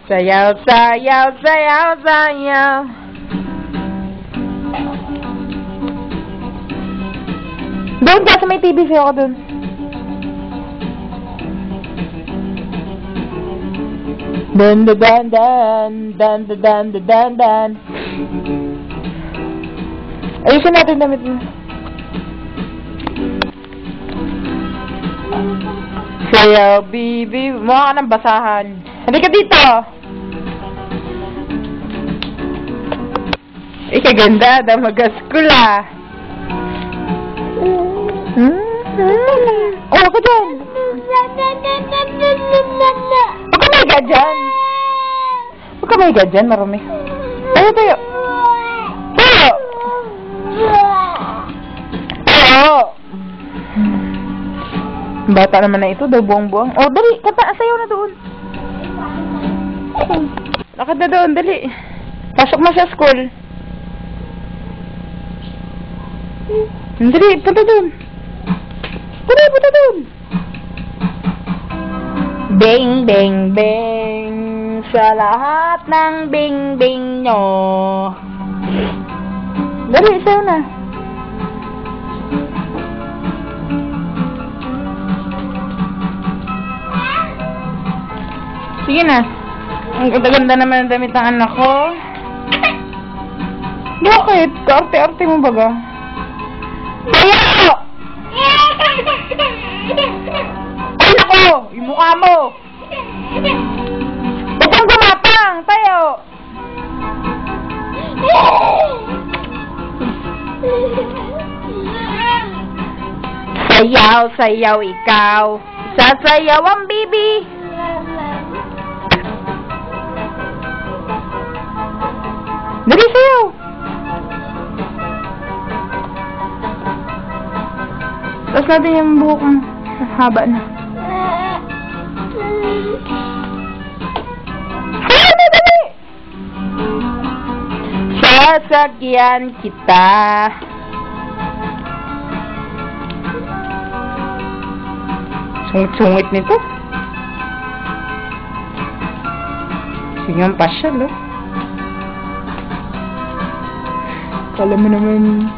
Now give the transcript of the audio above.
Sayaw, sayaw, sayaw, sayaw. Doon ka sa may TV, sayaw ka doon. Dan dan dan dan dan dan dan dan dan. Ayusin natin damit mo. Sayaw, bibi. Mukha ka ng basahan. Halika dito. Ikaganda. Damagas-school ah. Oh, ka dyan. Huwag ka may gadyan. Huwag ka may gadyan, marami. Tayo, tayo. Tayo. Tayo. Bata naman na ito, daw buwang-buwang. Oh, dali, kata, sayaw na doon. Lakad na doon, dali. Pasok mo sa school. Dali, punta doon. Dali, punta doon. Bing, bing, bing. Sa lahat ng bing, bing nyo. Dali, sayaw na. Sige na. Ang ganda-ganda naman ang damit ng anak ko. Bakit? Kaarte-arte mo baga? Tayo! Ay, nako! Yung mukha mo! Ba't kang gumapang? Tayo! Sayaw, sayaw ikaw. Sasayaw ang bibi. Dali, sayaw! Tapos natin yung buhok mo. Haba na. Sayaw na, dali! Sasakyan kita. Sungit-sungit nito. Sige ang pasyal, oh. Kala mo naman